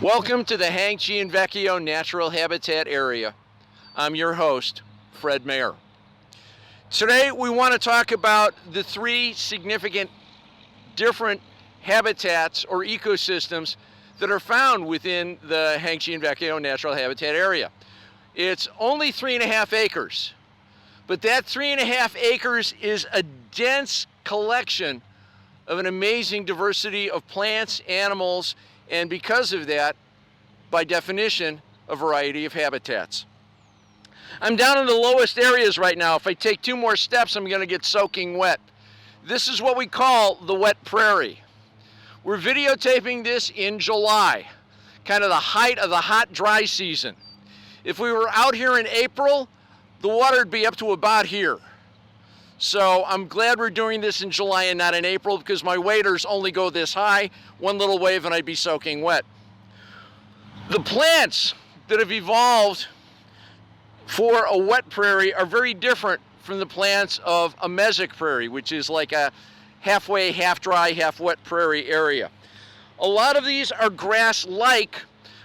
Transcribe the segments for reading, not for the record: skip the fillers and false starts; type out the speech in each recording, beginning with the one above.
Welcome to the Hang Vecchio Natural Habitat Area. I'm your host, Fred Maier. Today we want to talk about the three significant different habitats or ecosystems that are found within the Hang Vecchio Natural Habitat Area. It's only 3.5 acres, but that 3.5 acres is a dense collection of an amazing diversity of plants, animals, and because of that, by definition, a variety of habitats. I'm down in the lowest areas right now. If I take 2 more steps, I'm going to get soaking wet. This is what we call the wet prairie. We're videotaping this in July, kind of the height of the hot, dry season. If we were out here in April, the water would be up to about here. So I'm glad we're doing this in July and not in April because my waders only go this high, one little wave and I'd be soaking wet. The plants that have evolved for a wet prairie are very different from the plants of a mesic prairie, which is like a halfway, half dry, half wet prairie area. A lot of these are grass-like,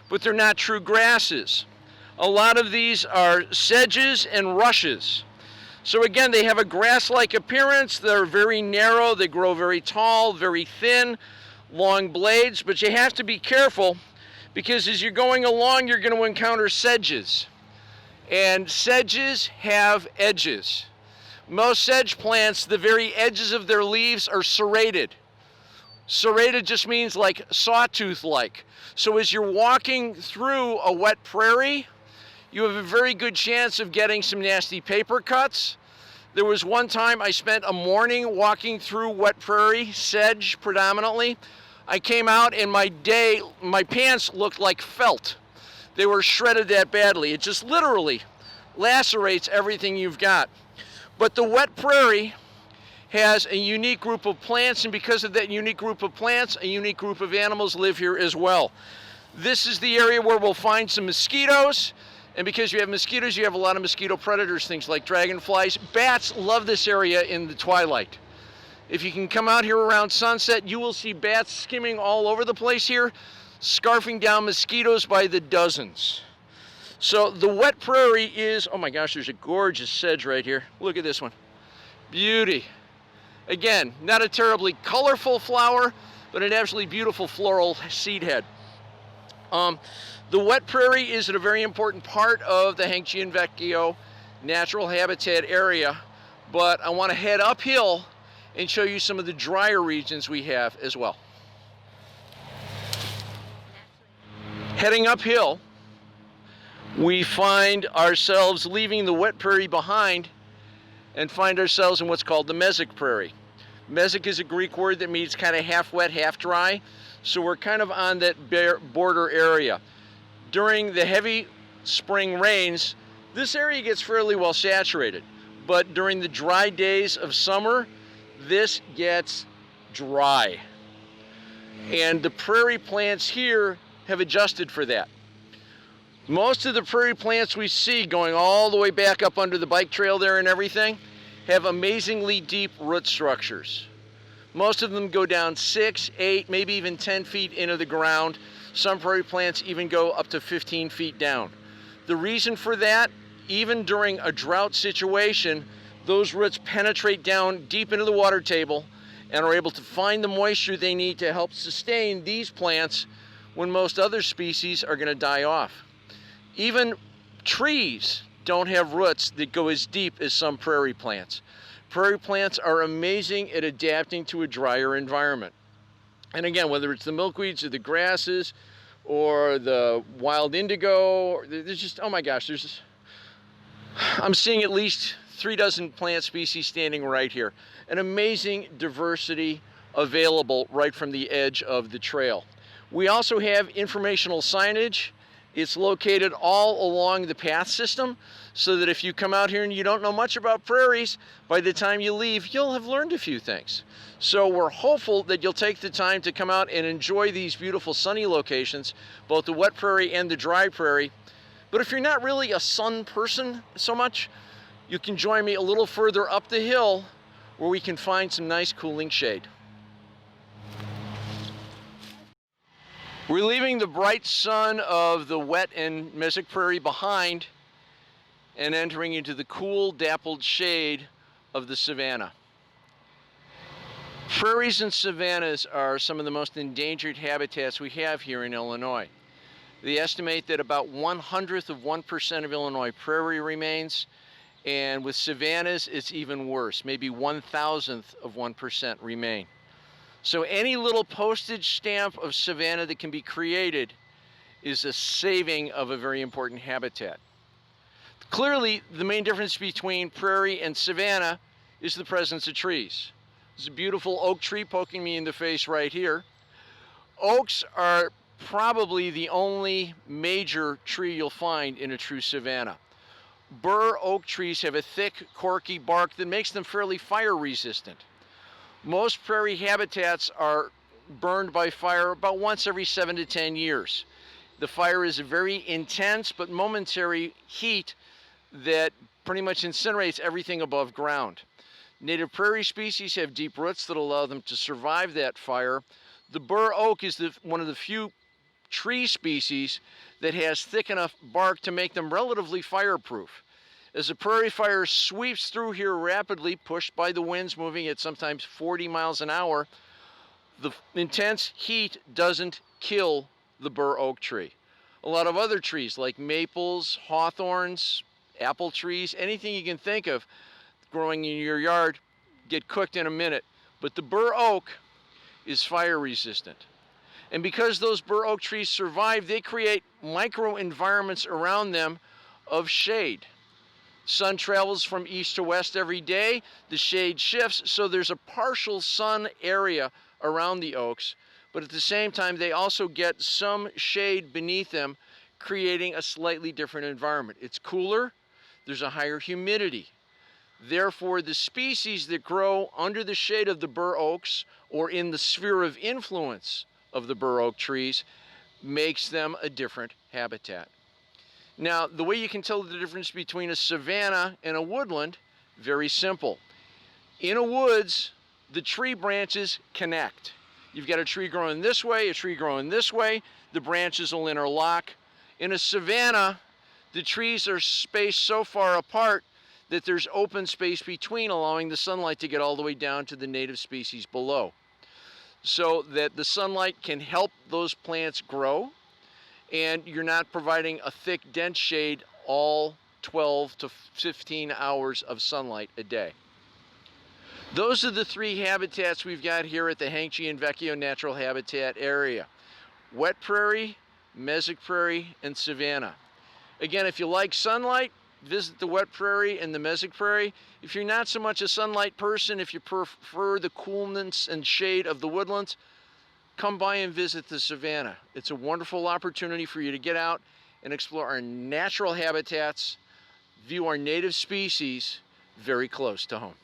but they're not true grasses. A lot of these are sedges and rushes. So again, they have a grass-like appearance. They're very narrow, they grow very tall, very thin, long blades, but you have to be careful because as you're going along, you're going to encounter sedges. And sedges have edges. Most sedge plants, the very edges of their leaves are serrated. Serrated just means like sawtooth-like. So as you're walking through a wet prairie, you have a very good chance of getting some nasty paper cuts. There was one time I spent a morning walking through wet prairie, sedge predominantly. I came out and my pants looked like felt. They were shredded that badly. It just literally lacerates everything you've got. But the wet prairie has a unique group of plants, and because of that unique group of plants, a unique group of animals live here as well. This is the area where we'll find some mosquitoes. And because you have mosquitoes, you have a lot of mosquito predators, things like dragonflies. Bats love this area in the twilight. If you can come out here around sunset, you will see bats skimming all over the place here, scarfing down mosquitoes by the dozens. So the wet prairie is, oh my gosh, there's a gorgeous sedge right here. Look at this one. Beauty. Again, not a terribly colorful flower, but an absolutely beautiful floral seed head. The wet prairie is a very important part of the Hang Vecchio Natural Habitat Area, but I want to head uphill and show you some of the drier regions we have as well. Heading uphill, we find ourselves leaving the wet prairie behind and find ourselves in what's called the mesic prairie. Mesic is a Greek word that means kind of half wet, half dry. So we're kind of on that border area. During the heavy spring rains, this area gets fairly well saturated. But during the dry days of summer, this gets dry. And the prairie plants here have adjusted for that. Most of the prairie plants we see going all the way back up under the bike trail there and everything have amazingly deep root structures. Most of them go down 6, 8, maybe even 10 feet into the ground. Some prairie plants even go up to 15 feet down. The reason for that, even during a drought situation, those roots penetrate down deep into the water table and are able to find the moisture they need to help sustain these plants when most other species are going to die off. Even trees don't have roots that go as deep as some prairie plants. Prairie plants are amazing at adapting to a drier environment. And again, whether it's the milkweeds or the grasses or the wild indigo, there's just, oh my gosh, I'm seeing at least 3 dozen plant species standing right here. An amazing diversity available right from the edge of the trail. We also have informational signage. It's located all along the path system so that if you come out here and you don't know much about prairies, by the time you leave, you'll have learned a few things. So we're hopeful that you'll take the time to come out and enjoy these beautiful sunny locations, both the wet prairie and the dry prairie. But if you're not really a sun person so much, you can join me a little further up the hill where we can find some nice cooling shade. We're leaving the bright sun of the wet and mesic prairie behind and entering into the cool, dappled shade of the savanna. Prairies and savannas are some of the most endangered habitats we have here in Illinois. They estimate that about 0.01% of Illinois prairie remains, and with savannas it's even worse, maybe 0.001% remain. So any little postage stamp of savanna that can be created is a saving of a very important habitat. Clearly, the main difference between prairie and savanna is the presence of trees. There's a beautiful oak tree poking me in the face right here. Oaks are probably the only major tree you'll find in a true savanna. Bur oak trees have a thick, corky bark that makes them fairly fire resistant. Most prairie habitats are burned by fire about once every 7 to 10 years. The fire is a very intense but momentary heat that pretty much incinerates everything above ground. Native prairie species have deep roots that allow them to survive that fire. The bur oak is one of the few tree species that has thick enough bark to make them relatively fireproof. As the prairie fire sweeps through here rapidly, pushed by the winds moving at sometimes 40 miles an hour, the intense heat doesn't kill the bur oak tree. A lot of other trees like maples, hawthorns, apple trees, anything you can think of growing in your yard get cooked in a minute. But the bur oak is fire resistant. And because those bur oak trees survive, they create microenvironments around them of shade. Sun travels from east to west every day. The shade shifts, so there's a partial sun area around the oaks, but at the same time they also get some shade beneath them, creating a slightly different environment. It's cooler, there's a higher humidity. Therefore, the species that grow under the shade of the bur oaks or in the sphere of influence of the bur oak trees makes them a different habitat. Now, the way you can tell the difference between a savanna and a woodland, very simple. In a woods, the tree branches connect. You've got a tree growing this way, a tree growing this way, the branches will interlock. In a savanna, the trees are spaced so far apart that there's open space between, allowing the sunlight to get all the way down to the native species below, so that the sunlight can help those plants grow, and you're not providing a thick, dense shade all 12 to 15 hours of sunlight a day. Those are the three habitats we've got here at the Hangchi and Vecchio Natural Habitat area: wet prairie, mesic prairie, and savanna. Again, if you like sunlight, visit the wet prairie and the mesic prairie. If you're not so much a sunlight person, if you prefer the coolness and shade of the woodlands, come by and visit the savanna. It's a wonderful opportunity for you to get out and explore our natural habitats, view our native species very close to home.